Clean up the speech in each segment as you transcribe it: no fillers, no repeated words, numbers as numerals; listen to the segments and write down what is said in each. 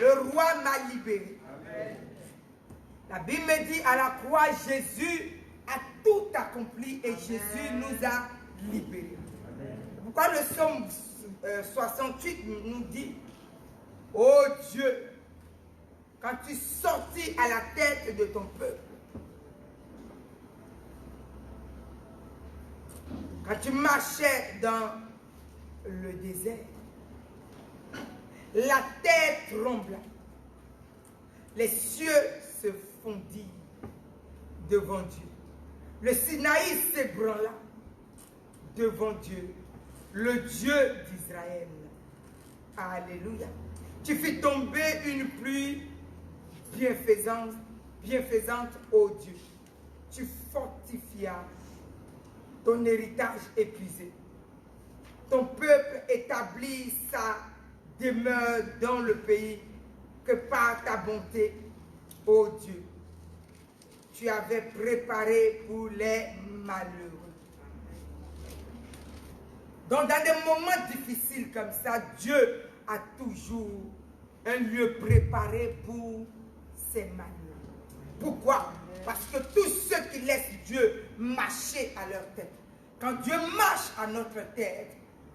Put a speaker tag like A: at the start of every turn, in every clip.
A: Le roi m'a libéré.
B: Amen.
A: La Bible me dit à la croix, Jésus a tout accompli et Jésus nous a libérés. Pourquoi le psaume 68 nous dit, ô Dieu, quand tu sortis à la tête de ton peuple, quand tu marchais dans le désert, la terre trembla, les cieux se fondirent devant Dieu. Le Sinaï s'ébranla devant Dieu, le Dieu d'Israël. Alléluia. Tu fis tomber une pluie bienfaisante, ô Dieu. Tu fortifias ton héritage épuisé. Ton peuple établit sa demeure dans le pays que par ta bonté, ô Dieu, tu avais préparé pour les malheureux. Donc dans des moments difficiles comme ça, Dieu a toujours un lieu préparé pour ses malheureux. Pourquoi? Parce que tous ceux qui laissent Dieu marcher à leur tête, quand Dieu marche à notre tête,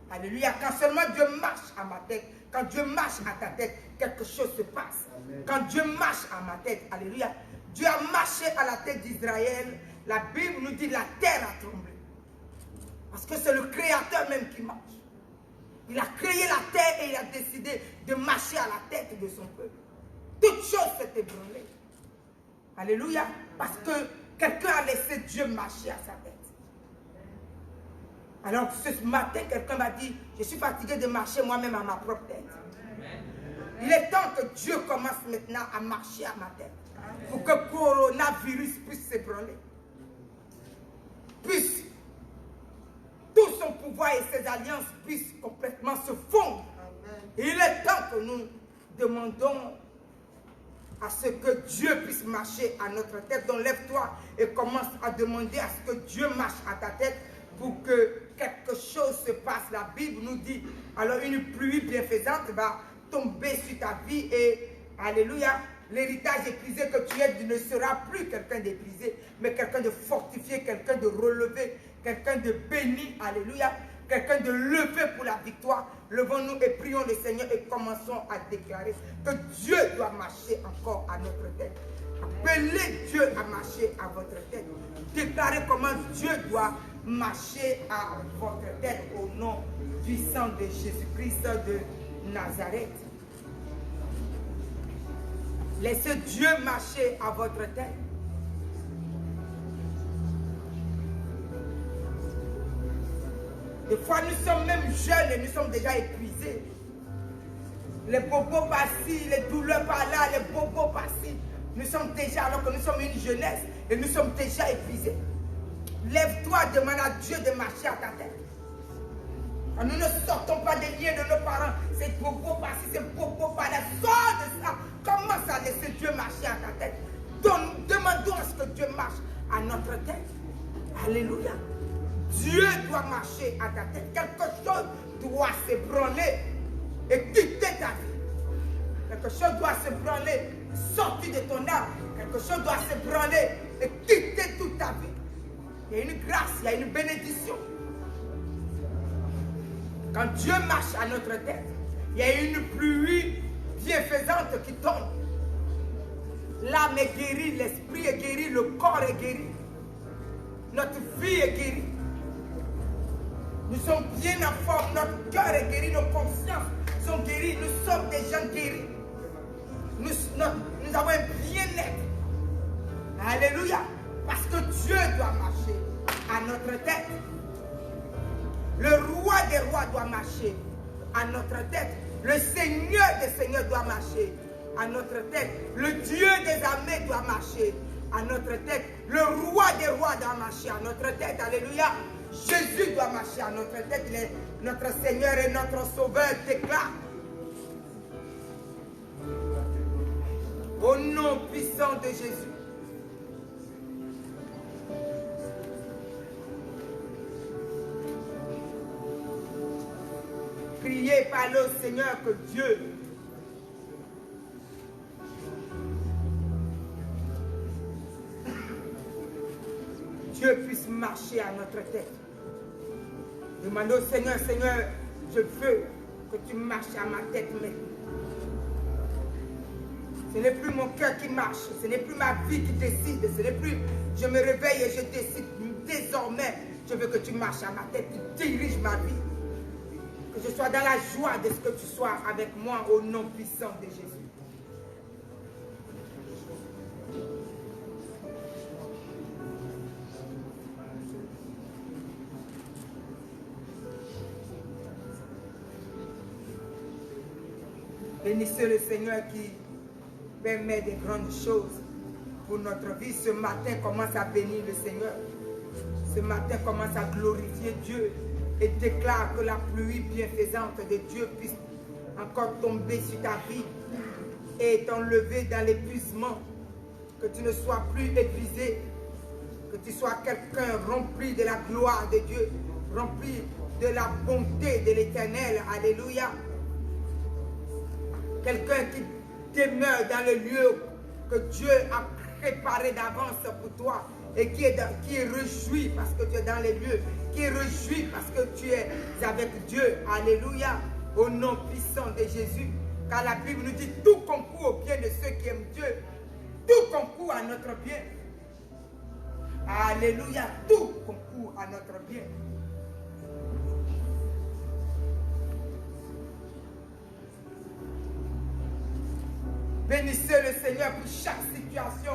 A: alléluia, quand seulement Dieu marche à ma tête, quand Dieu marche à ta tête, quelque chose se passe. Amen. Quand Dieu marche à ma tête, alléluia, Dieu a marché à la tête d'Israël, la Bible nous dit la terre a tremblé. Parce que c'est le Créateur même qui marche. Il a créé la terre et il a décidé de marcher à la tête de son peuple. Toute chose s'est ébranlée. Alléluia. Parce que quelqu'un a laissé Dieu marcher à sa tête. Alors ce matin, quelqu'un m'a dit, je suis fatigué de marcher moi-même à ma propre tête. Il est temps que Dieu commence maintenant à marcher à ma tête. Pour que le coronavirus puisse s'ébranler. Puisse tout son pouvoir et ses alliances puissent complètement se fondre. Et il est temps que nous demandons à ce que Dieu puisse marcher à notre tête. Donc lève-toi et commence à demander à ce que Dieu marche à ta tête pour que quelque chose se passe. La Bible nous dit, alors une pluie bienfaisante va tomber sur ta vie et, alléluia, l'héritage épuisé que tu es ne sera plus quelqu'un d'épuisé, mais quelqu'un de fortifié, quelqu'un de relevé, quelqu'un de béni, alléluia, quelqu'un de levé pour la victoire. Levons-nous et prions le Seigneur et commençons à déclarer que Dieu doit marcher encore à notre tête. Appelez Dieu à marcher à votre tête. Déclarez comment Dieu doit marcher à votre tête au nom puissant de Jésus-Christ de Nazareth. Laissez Dieu marcher à votre tête. Des fois, nous sommes même jeunes et nous sommes déjà épuisés. Les bobos par-ci, les douleurs par-là, les bobos par-ci. Nous sommes déjà, alors que nous sommes une jeunesse, et nous sommes déjà épuisés. Lève-toi, demande à Dieu de marcher à ta tête. Quand nous ne sortons pas des liens de nos parents, c'est bobo par-ci, c'est bobo par-là. Sors de ça. Commence à laisser Dieu marcher à ta tête. Demandons à ce que Dieu marche à notre tête. Alléluia. Dieu doit marcher à ta tête. Quelque chose doit s'ébranler et quitter ta vie. Quelque chose doit s'ébranler, sortir de ton âme. Quelque chose doit s'ébranler et quitter toute ta vie. Il y a une grâce, il y a une bénédiction. Quand Dieu marche à notre tête, il y a une pluie bienfaisante qui tombe. L'âme est guérie, l'esprit est guéri, le corps est guéri. Notre vie est guérie. Nous sommes bien en forme, notre cœur est guéri, nos consciences sont guéries, nous sommes des gens guéris. Nous avons un bien-être. Alléluia. Parce que Dieu doit marcher à notre tête. Le roi des rois doit marcher à notre tête. Le Seigneur des seigneurs doit marcher à notre tête. Le Dieu des armées doit marcher à notre tête. Le roi des rois doit marcher à notre tête. Alléluia. Jésus doit marcher à notre tête. Il est notre Seigneur et notre Sauveur. Déclare. Au nom puissant de Jésus. Priez, parlez au Seigneur que Dieu Dieu puisse marcher à notre tête. Demandez au Seigneur, Seigneur, je veux que tu marches à ma tête maintenant. Ce n'est plus mon cœur qui marche, ce n'est plus ma vie qui décide, ce n'est plus je me réveille et je décide. Désormais, je veux que tu marches à ma tête, tu diriges ma vie. Que je sois dans la joie de ce que tu sois avec moi au nom puissant de Jésus. Bénissez le Seigneur qui permet des grandes choses pour notre vie. Ce matin, commence à bénir le Seigneur. Ce matin, commence à glorifier Dieu et déclare que la pluie bienfaisante de Dieu puisse encore tomber sur ta vie et t'enlever dans l'épuisement. Que tu ne sois plus épuisé, que tu sois quelqu'un rempli de la gloire de Dieu, rempli de la bonté de l'Éternel. Alléluia. Quelqu'un qui demeure dans le lieu que Dieu a préparé d'avance pour toi et qui est réjoui parce que tu es dans les lieux, qui est réjoui parce que tu es avec Dieu. Alléluia. Au nom puissant de Jésus. Car la Bible nous dit tout concourt au bien de ceux qui aiment Dieu. Tout concourt à notre bien. Alléluia. Tout concourt à notre bien. Bénissez le Seigneur pour chaque situation.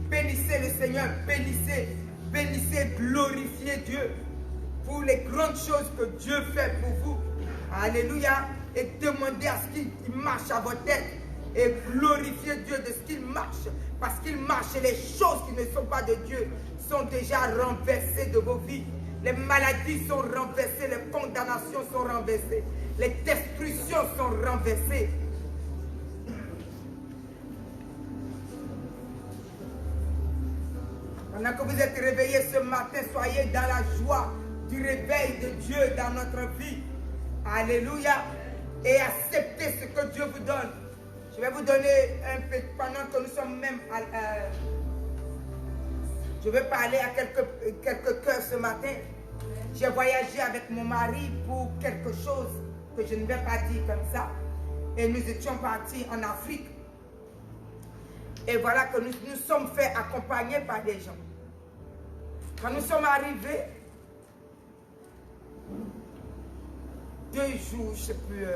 A: Bénissez le Seigneur. Bénissez, bénissez, glorifiez Dieu pour les grandes choses que Dieu fait pour vous. Alléluia. Et demandez à ce qu'il marche à votre tête. Et glorifiez Dieu de ce qu'il marche. Parce qu'il marche et les choses qui ne sont pas de Dieu sont déjà renversées de vos vies. Les maladies sont renversées. Les condamnations sont renversées. Les destructions sont renversées. Pendant que vous êtes réveillés ce matin, soyez dans la joie du réveil de Dieu dans notre vie. Alléluia. Et acceptez ce que Dieu vous donne. Je vais vous donner un peu, pendant que nous sommes même je vais parler à quelques cœurs ce matin. J'ai voyagé avec mon mari pour quelque chose que je ne vais pas dire comme ça. Et nous étions partis en Afrique. Et voilà que nous nous sommes fait accompagner par des gens. Quand nous sommes arrivés, 2 jours, je ne sais plus,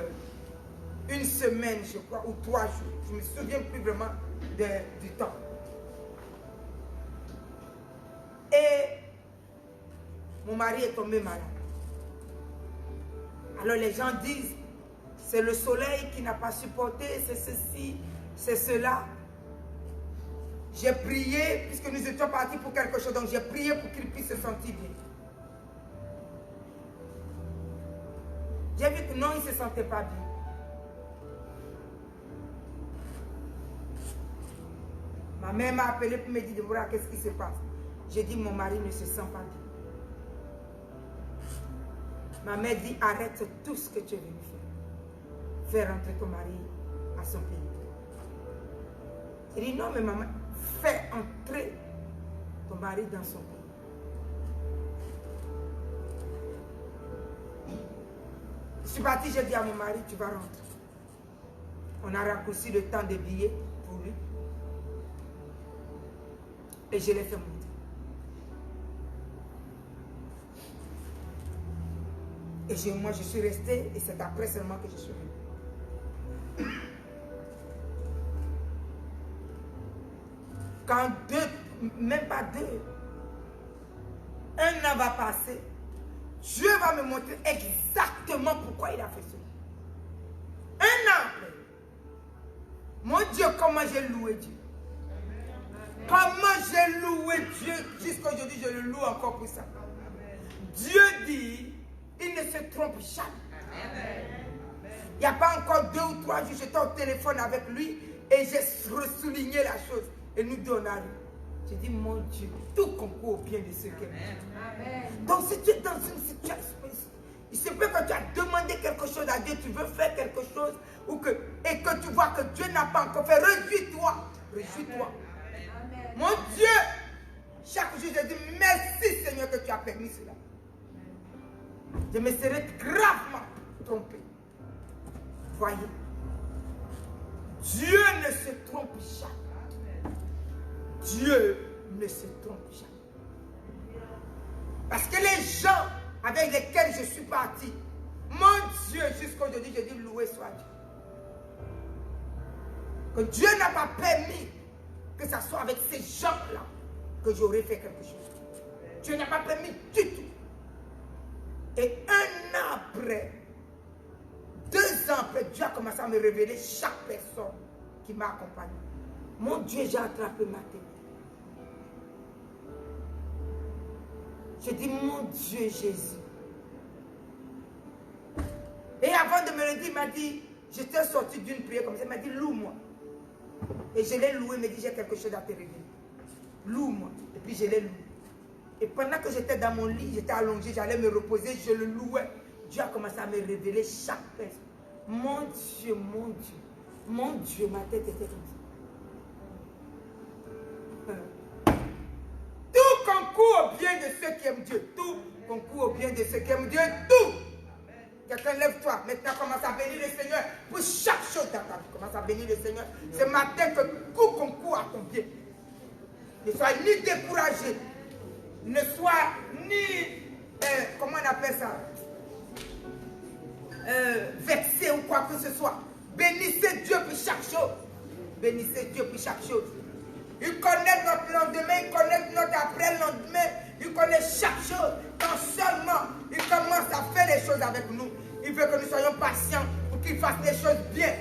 A: 1 semaine, je crois, ou 3 jours. Je ne me souviens plus vraiment du temps. Et mon mari est tombé malade. Alors les gens disent, c'est le soleil qui n'a pas supporté, c'est ceci, c'est cela. J'ai prié, puisque nous étions partis pour quelque chose, donc j'ai prié pour qu'il puisse se sentir bien. J'ai vu que non, il ne se sentait pas bien. Ma mère m'a appelé pour me dire, Deborah, qu'est-ce qui se passe? J'ai dit, mon mari ne se sent pas bien. Ma mère dit, arrête tout ce que tu es venu faire. Fais rentrer ton mari à son pays. J'ai dit, non, mais maman, fais entrer ton mari dans son pays. Je suis partie, j'ai dit à mon mari, tu vas rentrer. On a raccourci le temps des billets pour lui. Et je l'ai fait monter. Et moi, je suis restée, et c'est après seulement que je suis venue. Quand même pas 2, 1 an va passer, Dieu va me montrer exactement pourquoi il a fait cela. 1 an après. Mon Dieu, comment j'ai loué Dieu. Comment j'ai loué Dieu. Jusqu'à aujourd'hui, je le loue encore pour ça. Dieu dit, il ne se trompe jamais. Il n'y a pas encore 2 ou 3 jours, j'étais au téléphone avec lui et j'ai souligné la chose. Et nous deux, on a lu. J'ai dit, mon Dieu, tout concourt au bien de ceux qui aiment. Donc, si tu es dans une situation, il se peut que tu as demandé quelque chose à Dieu, tu veux faire quelque chose, et que tu vois que Dieu n'a pas encore fait. Réjouis-toi. Réjouis-toi. Mon Dieu, Chaque jour, je dis merci Seigneur que tu as permis cela. Je me serais gravement trompé. Voyez, Dieu ne se trompe jamais. Dieu ne se trompe jamais. Parce que les gens avec lesquels je suis parti, mon Dieu, jusqu'aujourd'hui, je dis loué soit Dieu. Que Dieu n'a pas permis que ce soit avec ces gens-là que j'aurais fait quelque chose. Dieu n'a pas permis du tout. Et 1 an après, 2 ans après, Dieu a commencé à me révéler chaque personne qui m'a accompagné. Mon Dieu, j'ai attrapé ma tête. Je dis, mon Dieu Jésus. Et avant de me le dire, il m'a dit, j'étais sorti d'une prière comme ça, il m'a dit, loue-moi. Et je l'ai loué, il m'a dit, j'ai quelque chose à te révéler. Loue-moi. Et puis je l'ai loué. Et pendant que j'étais dans mon lit, j'étais allongé, j'allais me reposer, je le louais. Dieu a commencé à me révéler chaque personne. Mon Dieu, mon Dieu. Mon Dieu, ma tête était comme ça. Tout concourt au bien de ceux qui aiment Dieu. Tout concourt au bien de ceux qui aiment Dieu. Tout. Quelqu'un lève-toi. Maintenant, commence à bénir le Seigneur pour chaque chose dans ta vie. Commence à bénir le Seigneur. Ce matin, que tout concourt à ton bien. Ne sois ni découragé. Ne sois ni, comment on appelle ça, vexé ou quoi que ce soit. Bénissez Dieu pour chaque chose. Bénissez Dieu pour chaque chose. Il connaît notre lendemain, il connaît notre après-lendemain, il connaît chaque chose. Quand seulement il commence à faire les choses avec nous, il veut que nous soyons patients pour qu'il fasse les choses bien.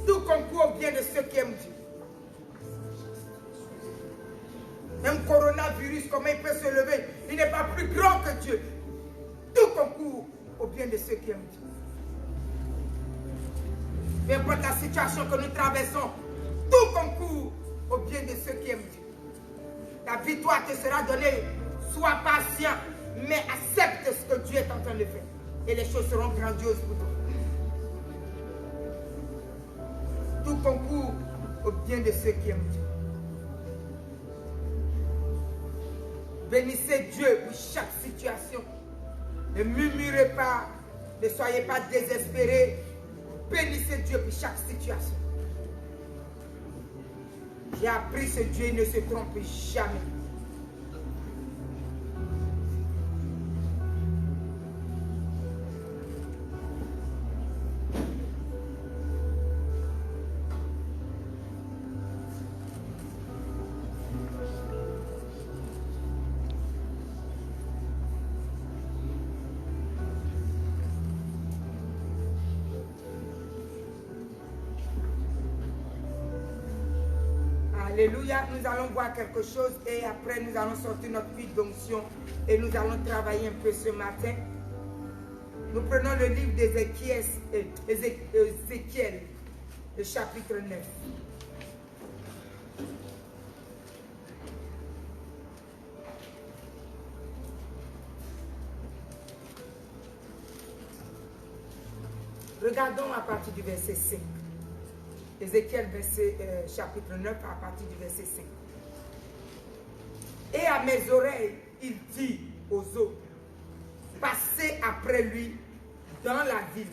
A: Tout concourt au bien de ceux qui aiment Dieu. Même coronavirus, comment il peut se lever? Il n'est pas plus grand que Dieu. Tout concourt au bien de ceux qui aiment Dieu. Peu importe la situation que nous traversons, tout concourt au bien de ceux qui aiment Dieu. La victoire te sera donnée. Sois patient, mais accepte ce que Dieu est en train de faire. Et les choses seront grandioses pour toi. Tout concourt au bien de ceux qui aiment Dieu. Bénissez Dieu pour chaque situation. Ne murmurez pas, ne soyez pas désespérés. Bénissez Dieu pour chaque situation. J'ai appris ce Dieu, il ne se trompe jamais. Alléluia, nous allons voir quelque chose et après nous allons sortir notre huile d'onction et nous allons travailler un peu ce matin. Nous prenons le livre d'Ézéchiel, le chapitre 9. Regardons à partir du verset 5. Ézéchiel chapitre 9 à partir du verset 5. Et à mes oreilles, il dit aux autres, passez après lui dans la ville,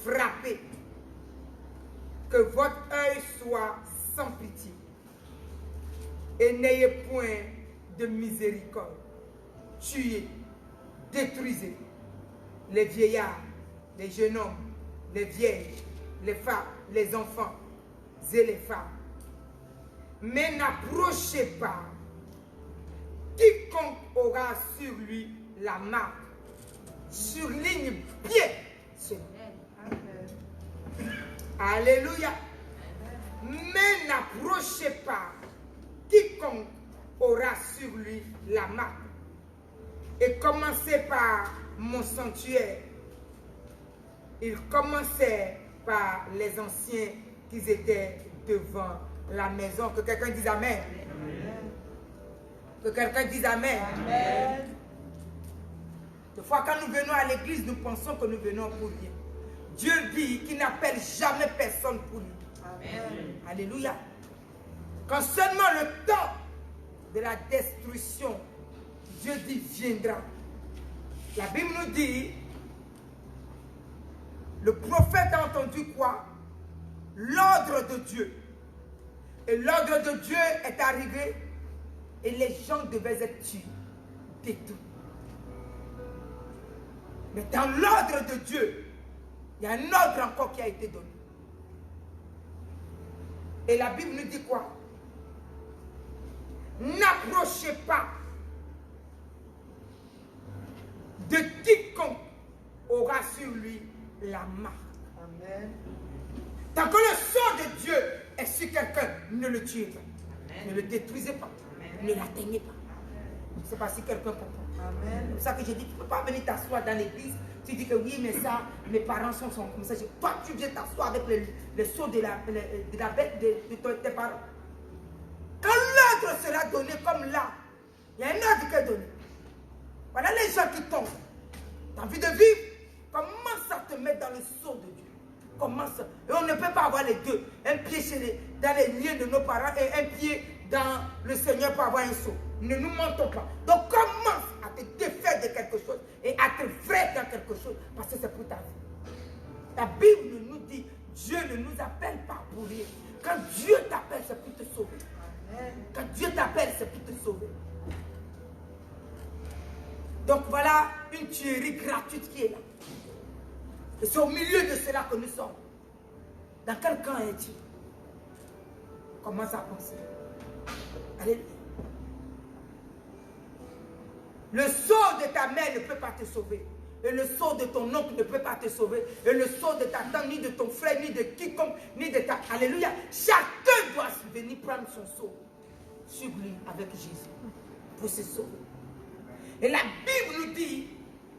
A: frappez, que votre œil soit sans pitié, et n'ayez point de miséricorde. Tuez, détruisez les vieillards, les jeunes hommes, les vieilles, les femmes, les enfants et les femmes. Mais n'approchez pas quiconque aura sur lui la marque. Surligne bien ce nom. Alléluia. Mais n'approchez pas quiconque aura sur lui la marque. Et commencez par mon sanctuaire. Il commençait par les anciens qui étaient devant la maison. Que quelqu'un dise Amen. Amen. Que quelqu'un dise Amen. Amen. Des fois, quand nous venons à l'église, nous pensons que nous venons pour rien. Dieu dit qu'il n'appelle jamais personne pour lui. Amen. Alléluia. Quand seulement le temps de la destruction, Dieu dit viendra. La Bible nous dit, le prophète a entendu quoi? L'ordre de Dieu. Et l'ordre de Dieu est arrivé et les gens devaient être tués, détruits. Mais dans l'ordre de Dieu, il y a un ordre encore qui a été donné. Et la Bible nous dit quoi? N'approchez pas de quiconque aura sur lui la marque. Amen. Tant que le sang de Dieu est sur quelqu'un, ne le tuez pas. Amen. Ne le détruisez pas. Amen. Ne l'atteignez pas. Je ne sais pas si quelqu'un comprend. Amen. C'est pour ça que j'ai dit, tu ne peux pas venir t'asseoir dans l'église. Tu dis que oui, mais ça, mes parents sont comme ça. Toi, tu viens t'asseoir avec le sceau de la bête de tes parents. Quand l'ordre sera donné comme là, il y a un ordre qui est donné. Voilà les gens qui tombent. Tu as envie de vivre? Commence à te mettre dans le sceau de Dieu. Commence. Et on ne peut pas avoir les deux. Un pied dans les liens de nos parents et un pied dans le Seigneur pour avoir un sceau. Ne nous mentons pas. Donc commence à te défaire de quelque chose et à te faire dans quelque chose parce que c'est pour ta vie. La Bible nous dit, Dieu ne nous appelle pas pour rien. Quand Dieu t'appelle, c'est pour te sauver. Quand Dieu t'appelle, c'est pour te sauver. Donc voilà une tuerie gratuite qui est là. Et c'est au milieu de cela que nous sommes. Dans quel camp es-tu? Commence à penser. Alléluia. Le sceau de ta mère ne peut pas te sauver. Et le sceau de ton oncle ne peut pas te sauver. Et le sceau de ta tante, ni de ton frère, ni de quiconque, ni de ta... Alléluia. Chacun doit venir prendre son sceau sur lui avec Jésus pour se sauver. Et la Bible nous dit,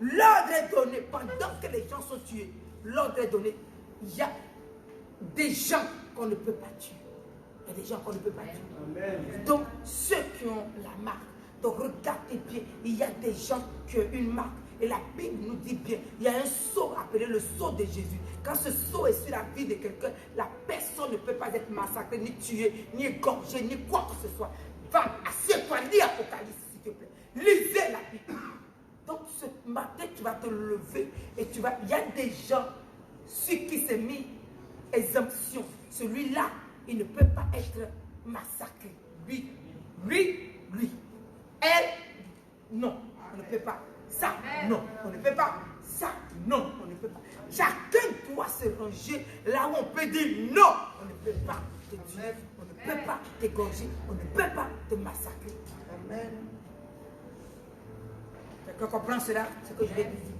A: l'ordre est donné pendant que les gens sont tués. L'ordre est donné. Il y a des gens qu'on ne peut pas tuer. Il y a des gens qu'on ne peut pas tuer. Amen. Donc, ceux qui ont la marque, donc regarde tes pieds, il y a des gens qui ont une marque. Et la Bible nous dit bien, il y a un sceau appelé le sceau de Jésus. Quand ce sceau est sur la vie de quelqu'un, la personne ne peut pas être massacrée, ni tuée, ni égorgée, ni quoi que ce soit. Va, assieds-toi, lis Apocalypse, s'il te plaît. Lisez la Bible. Donc ce matin, tu vas te lever et tu vas... Il y a des gens sur qui s'est mis exemption. Celui-là, il ne peut pas être massacré. Lui. Elle, non, on ne peut pas. Ça, non, on ne peut pas. Ça, non, on ne peut pas. Chacun doit se ranger là où on peut dire non. On ne peut pas te tuer, on ne peut pas t'égorger, on ne peut pas te massacrer. Amen. Quelqu'un comprend cela, ce que je vais te dire?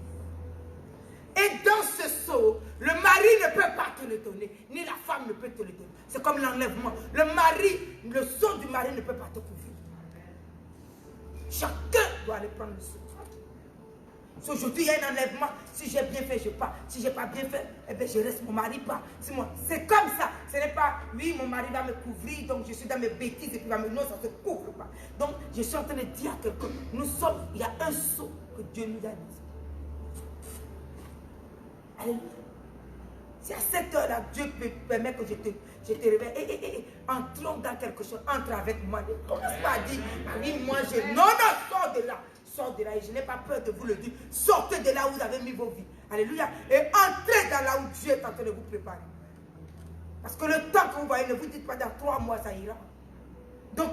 A: Et dans ce sceau, le mari ne peut pas te le donner, ni la femme ne peut te le donner. C'est comme l'enlèvement. Le sceau du mari ne peut pas te couvrir. Chacun doit aller prendre le sceau. Si aujourd'hui il y a un enlèvement, si j'ai bien fait, je pars. Si je n'ai pas bien fait, eh bien je reste, mon mari part. C'est comme ça. Ce n'est pas, oui, mon mari va me couvrir, donc je suis dans mes bêtises et puis va me... Non, ça ne se couvre pas. Donc, je suis en train de dire à quelqu'un, il y a un sceau que Dieu nous a mis. Alléluia. Si à cette heure-là, Dieu peut permettre que je te réveille, entrons dans quelque chose, entre avec moi. Ne commence pas à dire, oui, moi je... Non, sors de là. Sors de là et je n'ai pas peur de vous le dire. Sortez de là où vous avez mis vos vies. Alléluia. Et entrez dans là où Dieu est en train de vous préparer. Parce que le temps que vous voyez, ne vous dites pas dans 3 mois ça ira. Donc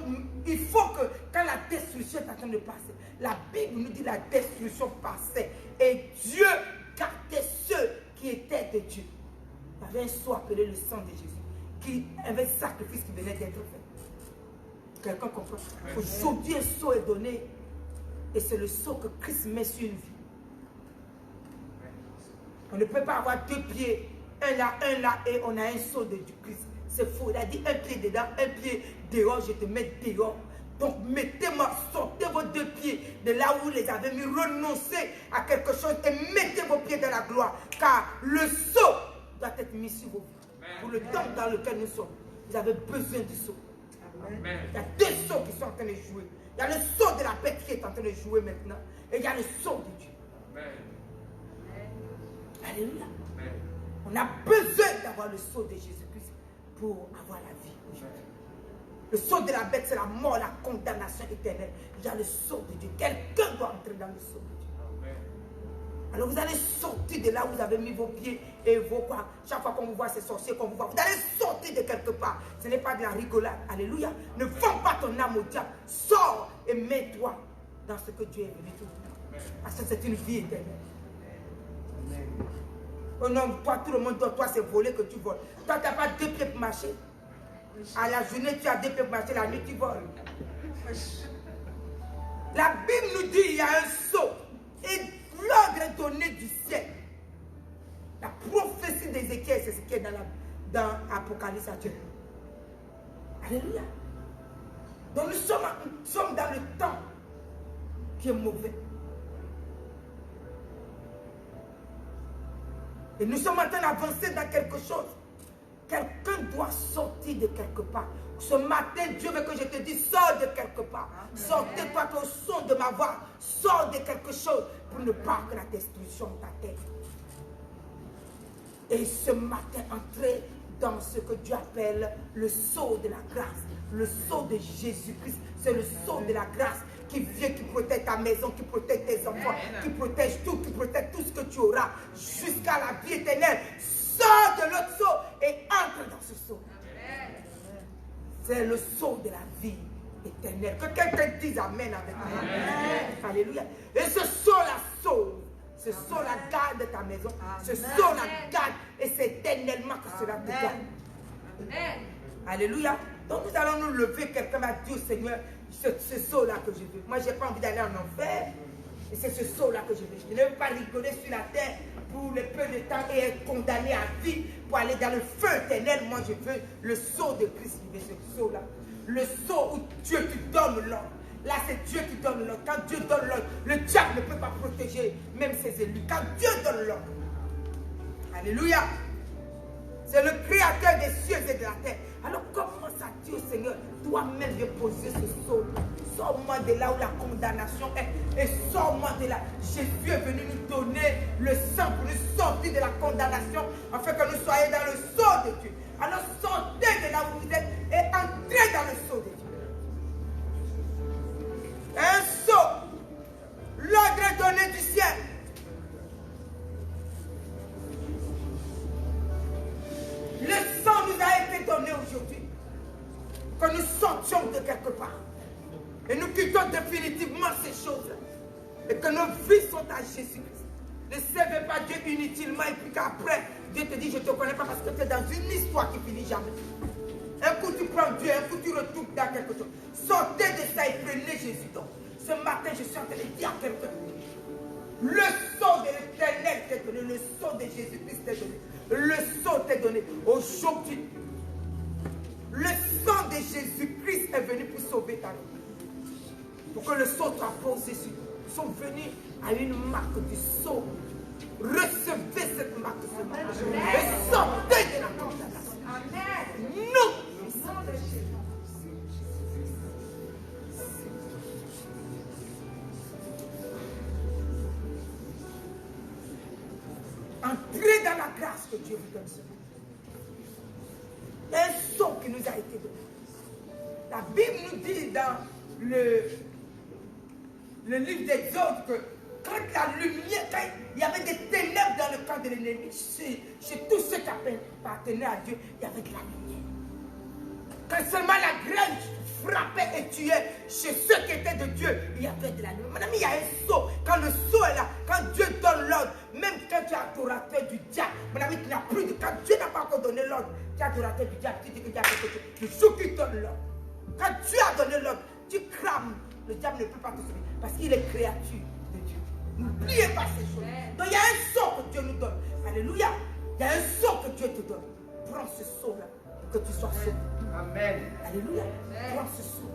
A: il faut que quand la destruction est en train de passer, la Bible nous dit la destruction passait. Et Dieu gardait ceux qui étaient de Dieu. Il y avait un sceau appelé le sang de Jésus. Qui avait un sacrifice qui venait d'être fait. Quelqu'un comprend? Aujourd'hui un sceau est donné. Et c'est le sceau que Christ met sur une vie. On ne peut pas avoir 2 pieds, un là, et on a un sceau de Christ. C'est faux. Il a dit un pied dedans, un pied dehors, je te mets dehors. Donc mettez-moi, sortez vos 2 pieds de là où vous les avez mis, renoncez à quelque chose et mettez vos pieds dans la gloire. Car le sceau doit être mis sur vous. Pour le temps dans lequel nous sommes, vous avez besoin du sceau. Amen. Il y a 2 sceaux qui sont en train de jouer. Il y a le sceau de la bête qui est en train de jouer maintenant. Et il y a le sceau de Dieu. Amen. Alléluia. Amen. On a besoin d'avoir le sceau de Jésus-Christ pour avoir la vie aujourd'hui. Le sceau de la bête, c'est la mort, la condamnation éternelle. Il y a le sceau de Dieu. Quelqu'un doit entrer dans le sceau de Dieu. Alors vous allez sortir de là où vous avez mis vos pieds et vos quoi. Chaque fois qu'on vous voit, ces sorciers qu'on vous voit, vous allez sortir de quelque part. Ce n'est pas de la rigolade. Alléluia. Ne vends pas ton âme au diable. Sors et mets-toi dans ce que Dieu est venu te dire. Parce que c'est une vie éternelle. Oh non, toi, tout le monde, toi, c'est voler que tu voles. Toi, tu n'as pas 2 pieds pour marcher. À la journée, tu as 2 pieds pour marcher, la nuit, tu voles. La Bible nous dit qu'il y a un sceau. Et l'ordre est donné du ciel. La prophétie d'Ézéchiel, c'est ce qui est dans Apocalypse actuel. Alléluia. Donc nous sommes dans le temps qui est mauvais. Et nous sommes en train d'avancer dans quelque chose. Quelqu'un doit sortir de quelque part. Ce matin, Dieu veut que je te dise, sors de quelque part. Sortez-toi au son de ma voix. Sors de quelque chose pour ne pas que la destruction t'atteigne. Et ce matin, entrez dans ce que Dieu appelle le sceau de la grâce. Le sceau de Jésus-Christ. C'est le sceau de la grâce qui vient, qui protège ta maison, qui protège tes enfants, qui protège tout, qui protège tout ce que tu auras jusqu'à la vie éternelle. Sors de l'autre sceau et entre dans ce sceau. C'est le sceau de la vie éternelle. Que quelqu'un dise Amen avec moi. Alléluia. Et ce sceau la sauve. Ce sceau la garde ta maison. Ce sceau la garde. Et c'est éternellement que cela te garde. Alléluia. Donc nous allons nous lever. Quelqu'un m'a dit au Seigneur, ce sceau-là que je veux. Moi, je n'ai pas envie d'aller en enfer. Et c'est ce sceau-là que je veux. Je ne veux pas rigoler sur la terre pour le peu de temps et être condamné à vie pour aller dans le feu éternel. Moi, je veux le sceau de Christ. Je veux ce sceau-là. Le sceau où Dieu te donne l'ordre. Là, c'est Dieu qui donne l'ordre. Quand Dieu donne l'ordre, le diable ne peut pas protéger même ses élus. Quand Dieu donne l'ordre. Alléluia. C'est le créateur des cieux et de la terre. Alors commence à dire au Seigneur, toi-même viens poser ce sceau. Sors-moi de là où la condamnation est. Et sors-moi de là. Jésus est venu nous donner le sang pour nous sortir de la condamnation, afin que nous soyons dans le sceau de Dieu. Alors sortez de là où vous êtes et entrez dans le sceau de Dieu. Un sceau. L'ordre est donné du ciel. Le sang nous a été donné aujourd'hui. Que nous sortions de quelque part. Et nous quittons définitivement ces choses-là. Et que nos vies sont à Jésus-Christ. Ne servez pas Dieu inutilement et puis qu'après, Dieu te dit, je ne te connais pas parce que tu es dans une histoire qui finit jamais. Un coup tu prends Dieu, un coup tu retournes dans quelque chose. Sortez de ça et prenez Jésus. Donc, ce matin, je suis en train de dire à quelqu'un. Le sceau de l'Éternel t'est donné. Le sceau de Jésus-Christ t'est donné. Le sceau t'est donné. Aujourd'hui, le sang de Jésus-Christ est venu pour sauver ta vie. Pour que le sceau soit posé sur nous. Nous sommes venus à une marque du sceau. Recevez cette marque ce matin. Et sortez de la condamnation. Amen. Nous, le sang de Jésus. Entrez dans la grâce que Dieu vous donne ce matin. Il y a un sceau qui nous a été donné. La Bible nous dit dans le livre d'Exode que quand la lumière, quand il y avait des ténèbres dans le camp de l'ennemi, chez tous ceux qui appartenaient à Dieu, il y avait de la lumière. Quand seulement la grêle frappait et tuait chez ceux qui étaient de Dieu, il y avait de la lumière. Madame, il y a un sceau. Quand le sceau est là, quand Dieu donne l'ordre, même quand tu es adorateur du diable, madame, tu n'as plus de. Quand Dieu n'a pas encore donné l'ordre, tu es adorateur du diable, tu dis que tu as quelque chose. Le jour qui donne l'ordre, quand Dieu a donné l'ordre, tu crames. Le diable ne peut pas te sauver parce qu'il est créature de Dieu. N'oubliez pas ces choses. Donc il y a un sceau que Dieu nous donne. Alléluia. Il y a un sceau que Dieu te donne. Prends ce sceau-là pour que tu sois sauvé. Amen. Alléluia. Prends ce sceau.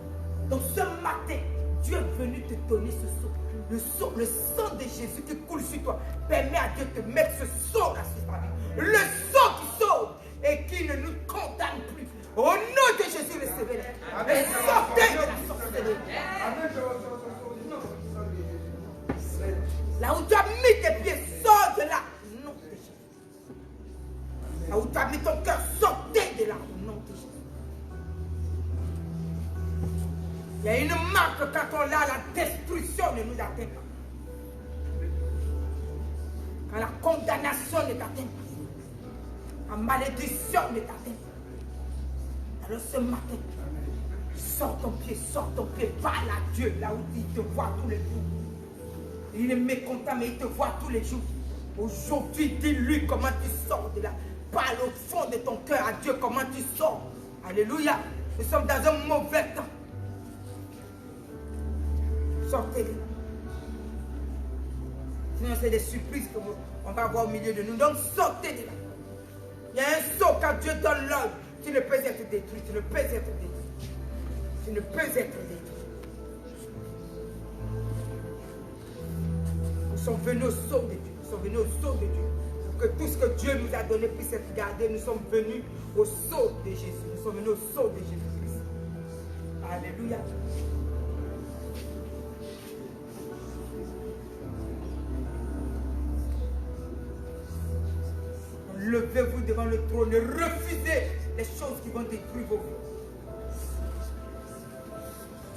A: Donc ce matin, Dieu est venu te donner ce sceau. Le sang de Jésus qui coule sur toi permet à Dieu de te mettre ce sceau-là sur ta vie. Le sceau qui sauve et qui ne nous condamne plus. Au nom de Jésus, recevez-le. Et sortez de la sorcellerie. Là où tu as mis tes pieds, sors de là. Au nom de Jésus. Là où tu as mis ton cœur, sortez de là. Au nom de Jésus. Il y a une marque quand on l'a, la destruction ne nous atteint pas. Quand la condamnation ne t'atteint pas. La malédiction ne t'atteint pas. Alors ce matin, sors ton pied, parle à Dieu là où il te voit tous les jours. Il est mécontent mais il te voit tous les jours. Aujourd'hui, dis-lui comment tu sors de là. Parle au fond de ton cœur à Dieu comment tu sors. Alléluia. Nous sommes dans un mauvais temps. Sortez de là. Sinon, c'est des surprises qu'on va avoir au milieu de nous. Donc, sortez de là. Il y a un saut quand Dieu donne l'ordre. Tu ne peux être détruit. Tu ne peux être détruit. Tu ne peux être détruit. Nous sommes venus au saut de Dieu. Nous sommes venus au saut de Dieu. Pour que tout ce que Dieu nous a donné puisse être gardé. Nous sommes venus au saut de Jésus. Nous sommes venus au saut de Jésus-Christ. Alléluia. Levez-vous devant le trône et refusez les choses qui vont détruire vos vies.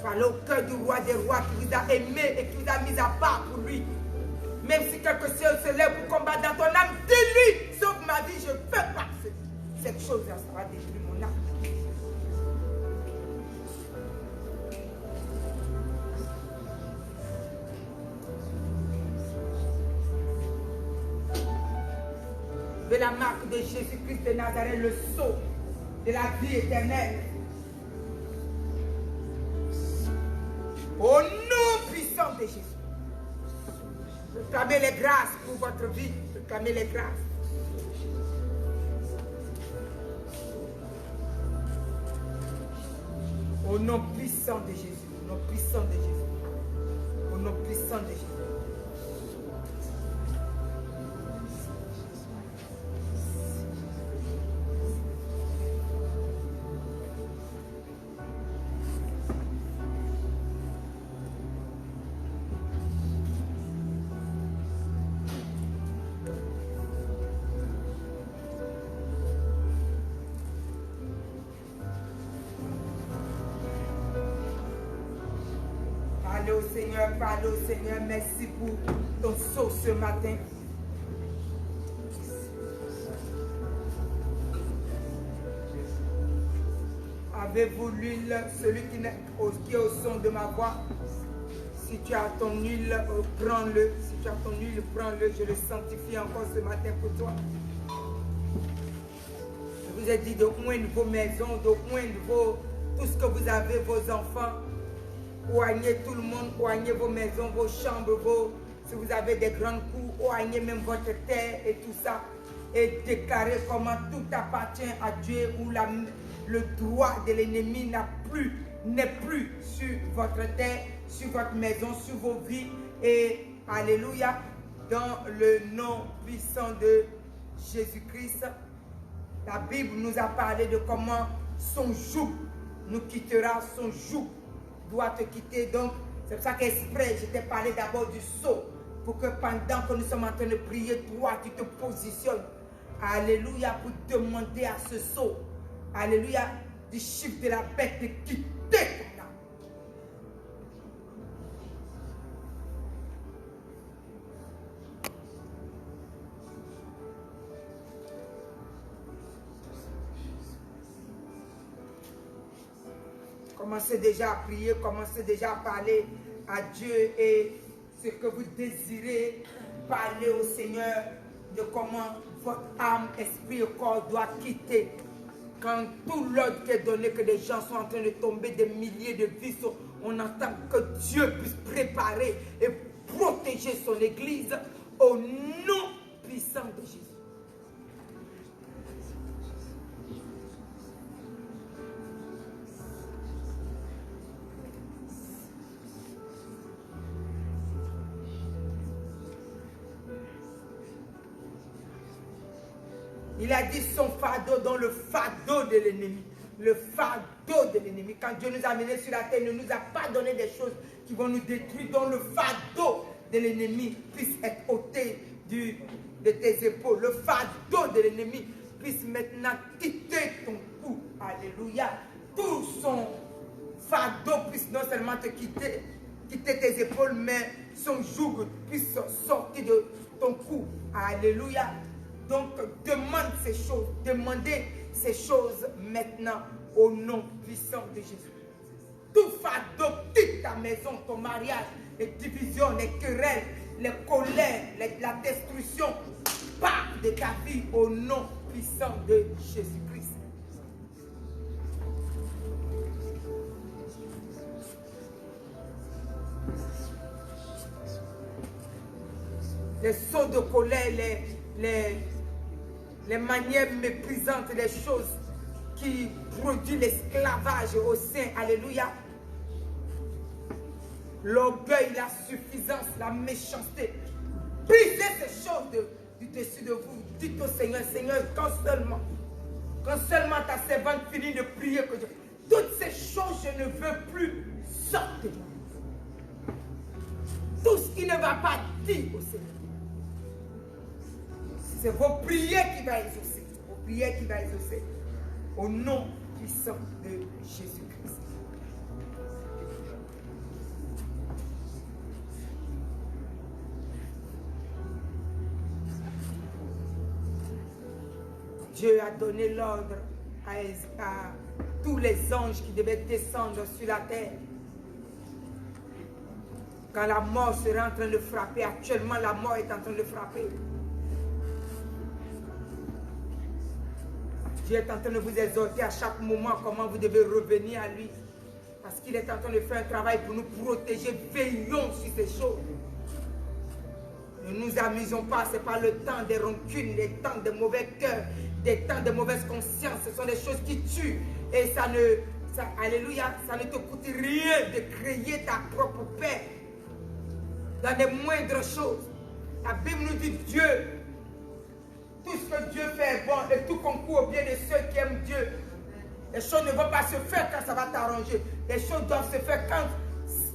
A: Allez au cœur du roi des rois qui vous a aimé et qui vous a mis à part pour lui. Même si quelque chose se lève pour combattre dans ton âme, dis-lui, sauve ma vie, je ne peux pas. Cette chose-là, ça va détruire mon âme. De la marque de Jésus-Christ de Nazareth, le sceau de la vie éternelle. Au nom puissant de Jésus. Réclamez les grâces pour votre vie. Réclamez les grâces. Au nom puissant de Jésus. Au nom puissant de Jésus. Au nom puissant de Jésus. Parle au Seigneur, merci pour ton sceau ce matin. Avez-vous l'huile, celui qui est au son de ma voix? Si tu as ton huile, prends-le. Si tu as ton huile, prends-le. Je le sanctifie encore ce matin pour toi. Je vous ai dit de oindre vos maisons, de oindre tout ce que vous avez, vos enfants. Oignez tout le monde, oignez vos maisons, vos chambres, si vous avez des grandes cours, oignez même votre terre et tout ça. Et déclarez comment tout appartient à Dieu, où le droit de l'ennemi n'est plus sur votre terre, sur votre maison, sur vos vies. Et alléluia, dans le nom puissant de Jésus-Christ, la Bible nous a parlé de comment son joug nous quittera, son joug doit te quitter. Donc, c'est pour ça qu'exprès, je t'ai parlé d'abord du sceau. Pour que pendant que nous sommes en train de prier, toi, tu te positionnes. Alléluia, pour demander à ce sceau. Alléluia, du chiffre de la bête de quitter ton âme. Commencez déjà à prier, commencez déjà à parler à Dieu et ce que vous désirez, parler au Seigneur de comment votre âme, esprit et corps doit quitter. Quand tout l'ordre qui est donné, que des gens sont en train de tomber, des milliers de vies, on entend que Dieu puisse préparer et protéger son Église au nom puissant de Jésus. Il a dit son fardeau dans le fardeau de l'ennemi. Le fardeau de l'ennemi. Quand Dieu nous a menés sur la terre, il ne nous a pas donné des choses qui vont nous détruire. Dont le fardeau de l'ennemi puisse être ôté de tes épaules. Le fardeau de l'ennemi puisse maintenant quitter ton cou. Alléluia. Tout son fardeau puisse non seulement te quitter tes épaules, mais son joug puisse sortir de ton cou. Alléluia. Donc, demande ces choses. Demandez ces choses maintenant au nom puissant de Jésus. Tout fardeau quitte ta maison, ton mariage, les divisions, les querelles, les colères, la destruction, part de ta vie au nom puissant de Jésus-Christ. Les sauts de colère, les manières méprisantes, les choses qui produisent l'esclavage au sein. Alléluia. L'orgueil, la suffisance, la méchanceté. Brisez ces choses du dessus de vous. Dites au Seigneur, Seigneur, quand seulement ta servante finit de prier, que toutes ces choses, je ne veux plus sortir. Tout ce qui ne va pas dire au Seigneur. C'est vos prières qui vont exaucer. Vos prières qui vont exaucer. Au nom puissant de Jésus-Christ. Dieu a donné l'ordre à tous les anges qui devaient descendre sur la terre. Quand la mort sera en train de frapper, actuellement la mort est en train de frapper. Dieu est en train de vous exhorter à chaque moment comment vous devez revenir à lui. Parce qu'il est en train de faire un travail pour nous protéger. Veillons sur ces choses. Ne nous amusons pas, ce n'est pas le temps des rancunes, les temps des mauvais cœurs, des temps de mauvaise conscience. Ce sont des choses qui tuent. Et alléluia, ça ne te coûte rien de créer ta propre paix dans les moindres choses. La Bible nous dit Dieu. Tout ce que Dieu fait est bon et tout concourt au bien de ceux qui aiment Dieu. Les choses ne vont pas se faire quand ça va t'arranger. Les choses doivent se faire quand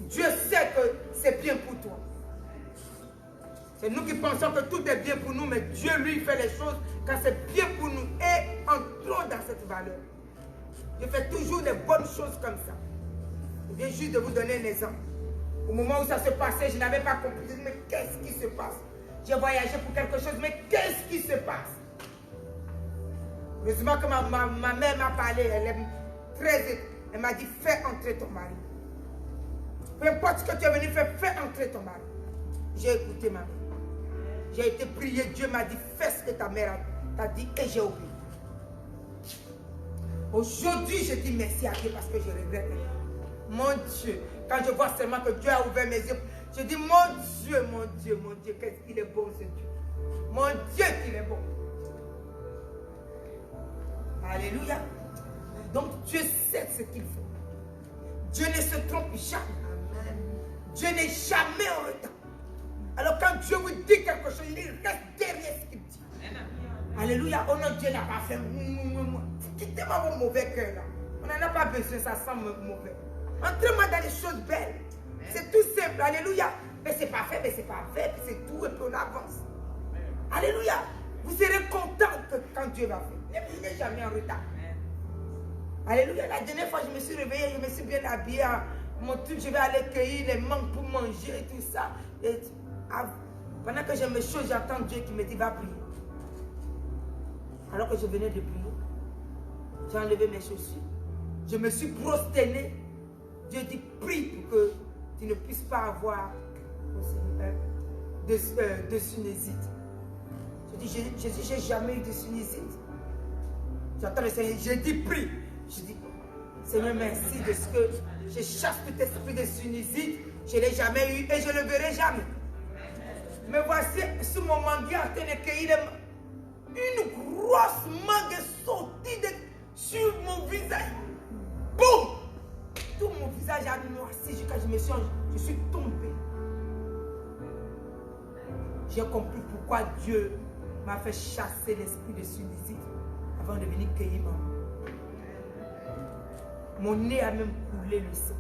A: Dieu sait que c'est bien pour toi. C'est nous qui pensons que tout est bien pour nous, mais Dieu lui fait les choses quand c'est bien pour nous. Et entrons dans cette valeur. Je fais toujours des bonnes choses comme ça. Je viens juste de vous donner un exemple. Au moment où ça se passait, je n'avais pas compris. Je me dis, mais qu'est-ce qui se passe? J'ai voyagé pour quelque chose, mais qu'est-ce qui se passe? Heureusement que ma mère m'a parlé, elle m'a dit, fais entrer ton mari. Peu importe ce que tu es venu faire, fais entrer ton mari. J'ai écouté ma mère. J'ai été prié, Dieu m'a dit, fais ce que ta mère t'a dit et j'ai oublié. Aujourd'hui, je dis merci à Dieu parce que je regrette. Mon Dieu, quand je vois seulement que Dieu a ouvert mes yeux, je dis, mon Dieu, qu'est-ce qu'il est bon ce Dieu. Mon Dieu qu'il est bon. Alléluia. Donc Dieu sait ce qu'il faut. Dieu ne se trompe jamais. Dieu n'est jamais en retard. Alors quand Dieu vous dit quelque chose, il reste derrière ce qu'il dit. Alléluia. Oh non, Dieu n'a pas fait. Quittez-moi vos mauvais cœurs là. On n'en a pas besoin, ça sent mauvais. Entrez-moi dans les choses belles. C'est tout simple, alléluia. Mais c'est pas fait, c'est tout et puis on avance. Alléluia. Vous serez content quand Dieu va faire. Il n'est jamais en retard. Alléluia. La dernière fois, je me suis réveillée, je me suis bien habillée. Mon truc, je vais aller cueillir les mangues pour manger et tout ça. Et, pendant que je me chauffe, j'entends Dieu qui me dit, va prier. Alors que je venais de prier, j'ai enlevé mes chaussures. Je me suis prosternée. Dieu dit, prie pour que tu ne puisses pas avoir de sinusite. Je dis, Jésus, j'ai jamais eu de sinusite. J'entends le Seigneur, je dis, prie. Je dis, Seigneur, merci de ce que je chasse tout esprit de sinusite. Je ne l'ai jamais eu et je ne le verrai jamais. Mais voici, sous mon manguier, en train de cueillir une grosse mangue sortie sur mon visage. Boum! Tout mon visage a noirci jusqu'à ce que je suis tombée. J'ai compris pourquoi Dieu m'a fait chasser l'esprit de sinusite avant de venir cueillir mon nez a même coulé le sang.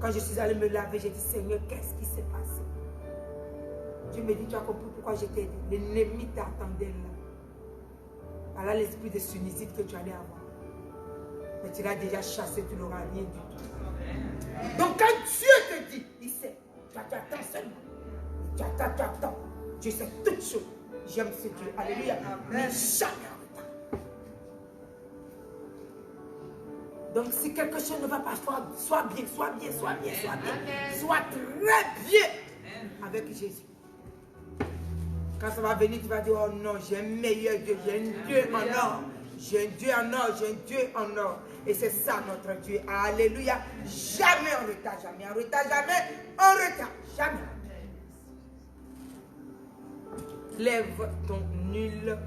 A: Quand je suis allée me laver, j'ai dit, Seigneur, qu'est-ce qui s'est passé? Dieu me dit, tu as compris pourquoi je t'ai dit. L'ennemi t'attendait là. Voilà l'esprit de sinusite que tu allais avoir. Mais tu l'as déjà chassé, tu n'auras rien du tout. Donc quand Dieu te dit, il sait, tu attends seulement. Tu attends. Dieu sait toutes choses. J'aime ce Dieu. Alléluia. Mais jamais en retard. Donc si quelque chose ne va pas, sois bien. Sois très bien avec Jésus. Quand ça va venir, tu vas dire, oh non, j'ai un meilleur Dieu, j'ai un Dieu en or. J'ai un Dieu en or, j'ai un Dieu en or. Et c'est ça notre Dieu. Alléluia. Jamais en retard, jamais en retard, jamais en retard. Jamais. Lève ton nul.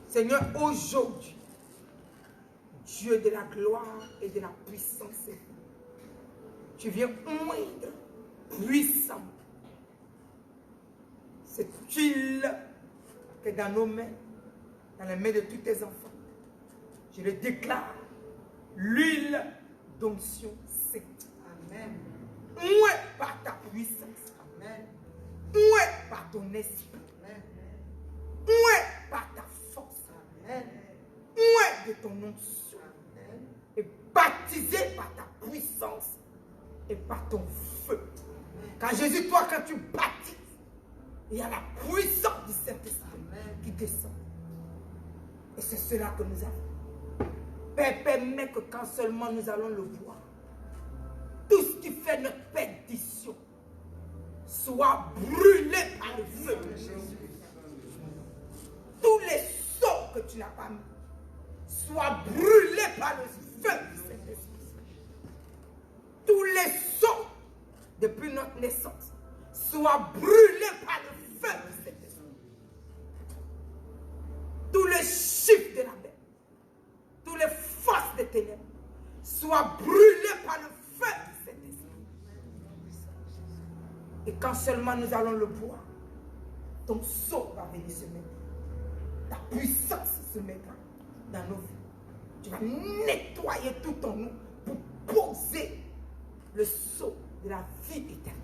A: Seigneur, aujourd'hui, Dieu de la gloire et de la puissance, tu viens oindre puissant cette huile qui est dans nos mains, dans les mains de tous tes enfants. Je le déclare, l'huile d'onction sainte. Amen. Oué par ta puissance. Amen. Oué par ton esprit. Amen. Oué par ta force. Amen. Oué de ton onction. Amen. Et baptisé par ta puissance et par ton feu. Car Jésus, toi, quand tu baptises, il y a la puissance du Saint-Esprit qui descend. Et c'est cela que nous avons. Père, permets que quand seulement nous allons le voir, tout ce qui fait notre perdition soit brûlé par le feu de Jésus. Tous les sceaux que tu n'as pas mis soient brûlés par le feu du Saint-Esprit. Tous les sceaux depuis notre naissance soient brûlés par le feu du Saint-Esprit. Tous les chiffres de la mer, toutes les forces des ténèbres soient brûlés par le feu du Saint-Esprit. Et quand seulement nous allons le voir, ton sceau va venir se mettre. Ta puissance se mettra dans nos vies. Tu vas nettoyer tout en nous pour poser le sceau de la vie éternelle.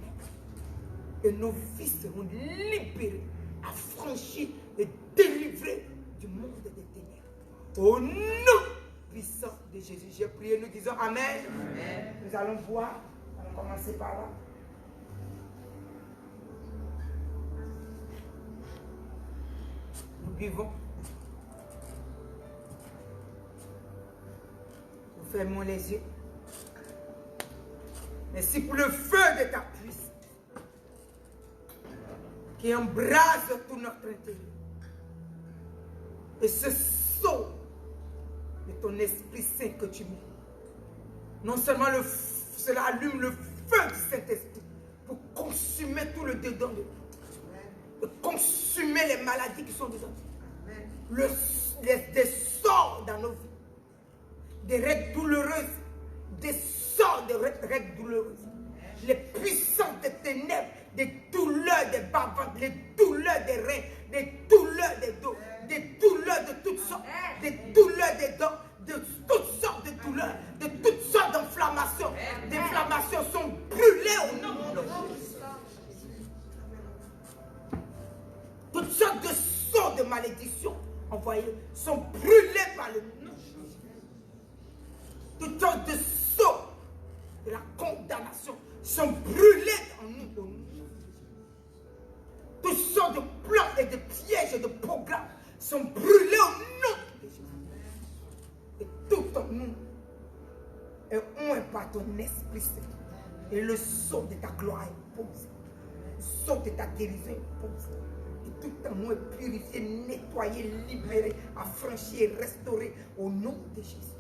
A: Et nos vies seront libérées, affranchies et délivrées du monde des ténèbres. Au nom puissant de Jésus, j'ai prié, nous disons Amen. Amen. Nous allons voir, on va commencer par là. Nous buvons. Nous fermons les yeux. Merci pour le feu de ta puissance qui embrase tout notre intérieur. Et ce sceau de ton Esprit Saint que tu mets, non seulement cela allume le feu du Saint-Esprit pour consumer tout le dedans de nous, de consumer les maladies qui sont dedans de nous, des sorts dans nos vies, des règles douloureuses, des sorts de règles douloureuses, les puissances des ténèbres, des douleurs des bas-ventres, les douleurs des reins, des douleurs des dos, des douleurs de toutes sortes, des douleurs des dents, de toutes sortes de douleurs, de toutes sortes d'inflammations. Des inflammations sont brûlées au nom de Jésus. Toutes sortes de sorts de malédiction envoyés sont brûlés par le nom de Jésus. Toutes sortes de sorts de la condamnation sont brûlés en nous au nom de Jésus. Toutes sortes de plans et de pièges et de programmes sont brûlés au nom de Jésus. Et tout en nous est oint par ton Esprit Saint. Et le sceau de ta gloire est posé. Le sceau de ta guérison est posé. Et tout en nous est purifié, nettoyé, libéré, affranchi et restauré au nom de Jésus.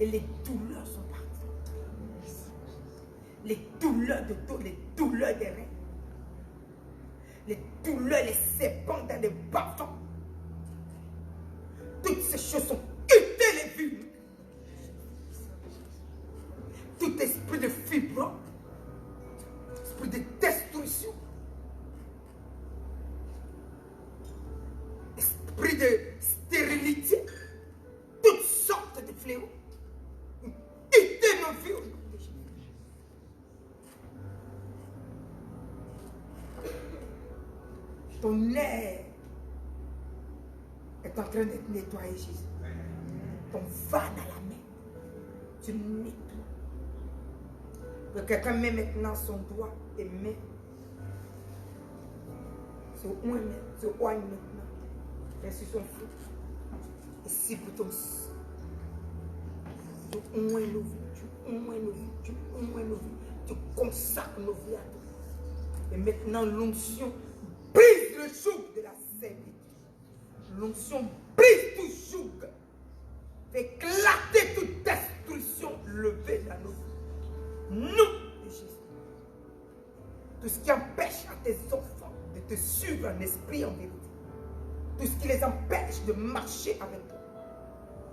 A: Et les douleurs sont parties. Les douleurs de dos, les douleurs des reins, les douleurs, les serpents dans les bas-fonds. Toutes ces choses sont quittées les vues. Tout esprit de fibrome, esprit de destruction, esprit de stérilité, toutes sortes de fléaux, quittez nos vies au nom de Jésus. Ton air est en train d'être nettoyé, Jésus. Ton va dans la main. Tu nettoies. Que quelqu'un met maintenant son doigt et met sur oigne maintenant. Et sur son fou. Et si pour ton sang. Tu oignes nos vies. Tu consacres nos vies à toi. Et maintenant, l'onction brise le joug de la servitude. L'onction brise tout joug. Fait éclater toute destruction levée dans nos vies. Nom de Jésus. Tout ce qui empêche à tes enfants de te suivre en esprit, en vérité. Tout ce qui les empêche de marcher avec toi.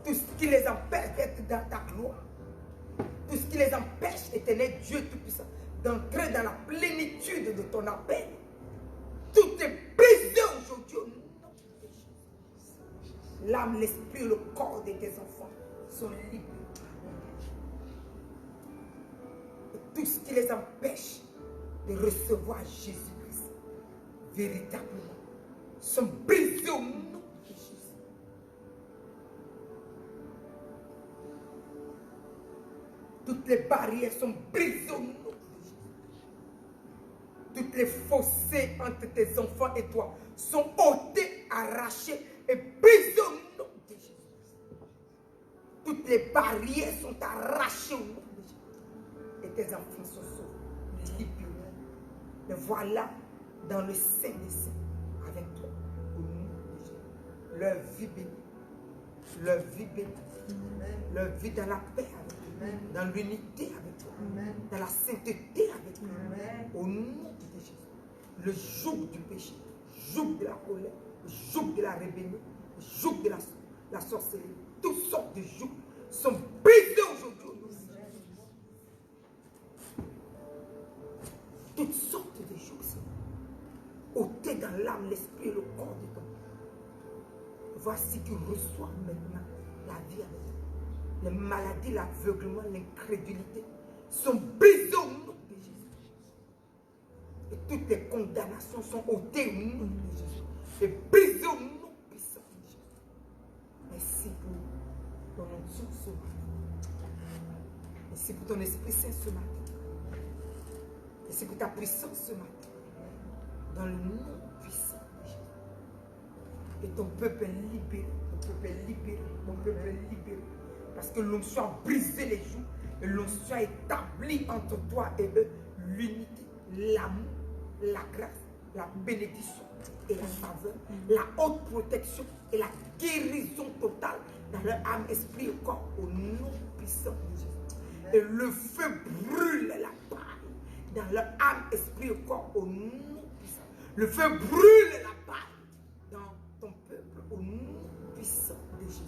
A: Tout ce qui les empêche d'être dans ta gloire. Tout ce qui les empêche, éternel Dieu Tout-Puissant, d'entrer dans la plénitude de ton appel. Tout est brisé aujourd'hui au nom de Jésus. L'âme, l'esprit et le corps de tes enfants sont libres. Et tout ce qui les empêche de recevoir Jésus-Christ véritablement sont brisés au nom de Jésus. Toutes les barrières sont brisées au nom de Jésus. Toutes les fossés entre tes enfants et toi sont ôtées, arrachées et brisées au nom de Jésus. Toutes les barrières sont arrachées au nom de Jésus. Et tes enfants sont sauvés, libérés. Les voilà dans le Saint des Saints avec toi au nom de Jésus. Leur vie bénie. Leur vie bénie. Leur vie dans la paix avec toi. Dans l'unité avec toi, dans la sainteté avec toi, au nom de Jésus. Le joug du péché, le joug de la colère, le joug de la rébellion, le joug de la sorcellerie, toutes sortes de jougs sont brisés aujourd'hui au nom de Jésus. Toutes sortes de jougs sont ôtés dans l'âme, l'esprit et le corps de ton. Voici tu reçois maintenant la vie avec toi. Les maladies, l'aveuglement, l'incrédulité sont brisées au nom de Jésus. Et toutes les condamnations sont ôtées au nom de Jésus. Et brisées au nom puissant de Jésus. Merci pour ton onction ce matin. Merci pour ton Esprit Saint ce matin. Merci pour ta puissance ce matin. Dans le nom puissant de Jésus. Et ton peuple est libéré. Ton peuple est libéré. Ton peuple est libéré. Parce que l'onction a brisé les joues et l'onction a établi entre toi et eux l'unité, l'amour, la grâce, la bénédiction et la faveur, la haute protection et la guérison totale dans leur âme, esprit et corps au nom puissant de Jésus. Et le feu brûle la paille dans leur âme, esprit et corps au nom puissant. Le feu brûle la paille dans ton peuple au nom puissant de Jésus.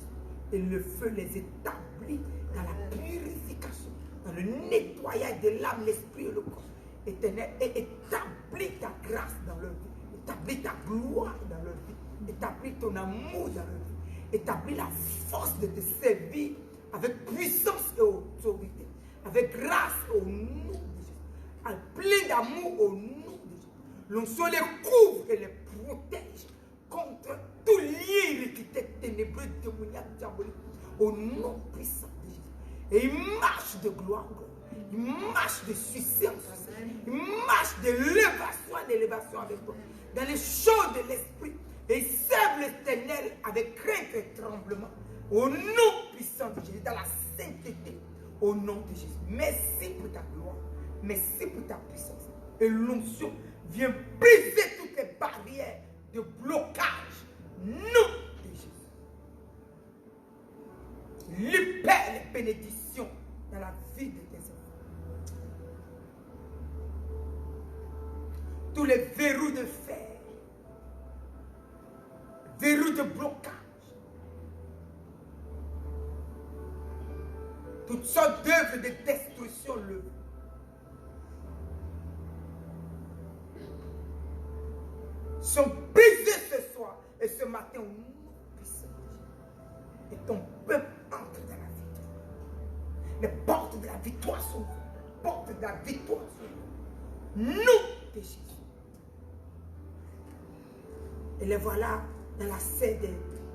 A: Et le feu les établit dans la purification, dans le nettoyage de l'âme, l'esprit et le corps. Éternel, et établis ta grâce dans leur vie. Établis ta gloire dans leur vie. Établis ton amour dans leur vie. Établis la force de te servir avec puissance et autorité. Avec grâce au nom de Jésus. Plein d'amour au nom de Jésus. L'onction les couvre et les protège contre tout lien irréquité, ténébreux, démoniaque, diabolique, au nom puissant de Jésus. Et il marche de gloire en gloire. Il marche de succès en succès. Il marche d'élévation en élévation avec toi. Dans les choses de l'esprit. Et il serve l'Éternel avec crainte et tremblement. Au nom puissant de Jésus. Dans la sainteté. Au nom de Jésus. Merci pour ta gloire. Merci pour ta puissance. Et l'onction vient briser toutes les barrières de blocage. Nom de Jésus. Libère les bénédictions dans la vie de tes enfants. Tous les verrous de fer, verrous de blocage, toutes sortes d'œuvres de destruction levées. Sont brisés ce soir et ce matin au nom puissant de Jésus. Et ton peuple entre dans la victoire. Les portes de la victoire sont ouvertes. Les portes de la victoire sont ouvertes. Nom de Jésus. Et les voilà dans la scène des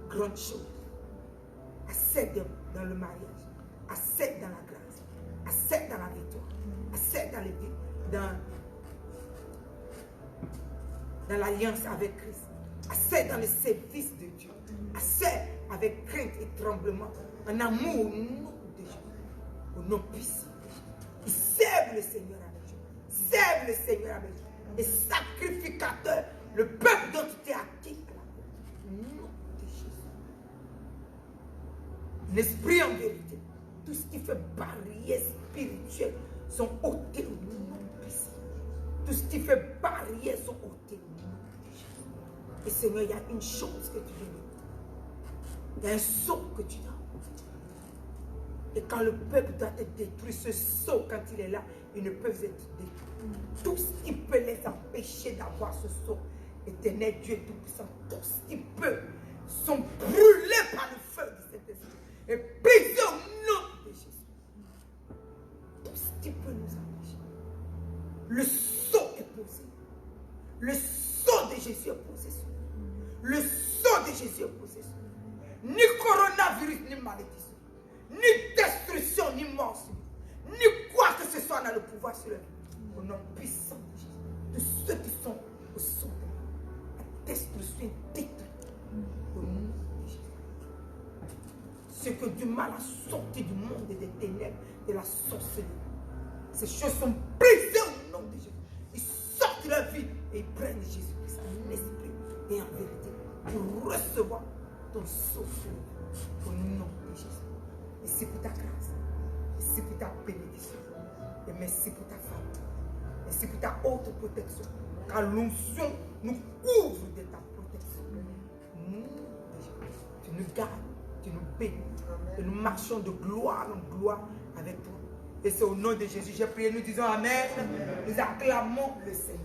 A: grandes choses. Assez dans le mariage, assez dans la grâce, assez dans la victoire, assez dans l'alliance avec Christ, assez dans le service de Dieu, assez avec crainte et tremblement, en amour au nom de Dieu, au nom puissant de Dieu. Ils servent le Seigneur avec Dieu, servent le Seigneur avec Dieu, et sacrificateur, le peuple dont tu t'es acquis à la porte, au nom de Jésus. L'esprit en vérité, tout ce qui fait barrière spirituelle sont ôtés au nom puissant. Tout ce qui fait barrière sont ôtés au nom de Jésus. Et Seigneur, il y a une chose que tu veux dire. Il y a un sceau que tu dois. Et quand le peuple doit être détruit, ce sceau, quand il est là, ils ne peuvent être détruits. Tout ce qui peut les empêcher d'avoir ce sceau, éternel Dieu Tout-Puissant, tout ce qui peut, sont brûlés par le feu du Saint-Esprit. Et brisé au nom de Jésus. Tout ce qui peut nous empêcher. Le sceau est posé. Le sceau de Jésus est posé sur nous. Le sceau de Jésus est posé sur nous. Ni coronavirus, ni malédiction. Ni destruction, ni mort. Ni quoi que ce soit dans le pouvoir sur la vie. Au nom puissant de Jésus. De ceux qui sont au sceau de la destruction est détruite. Au nom de Jésus. Ce que du mal a sorti du monde et des ténèbres, de la sorcellerie. Ces choses sont brisées au nom de Jésus. Ils sortent de la vie et ils prennent Jésus-Christ en esprit et en vérité pour recevoir ton souffle au nom de Jésus. Merci pour ta grâce. Merci pour ta bénédiction. Et merci pour ta faveur. Merci pour ta haute protection. Car l'onction nous couvre de ta protection. Au nom de Jésus. Tu nous gardes. Tu nous bénis. Et nous marchons de gloire en gloire avec toi. Et c'est au nom de Jésus, j'ai prié, nous disons Amen. Nous acclamons le Seigneur.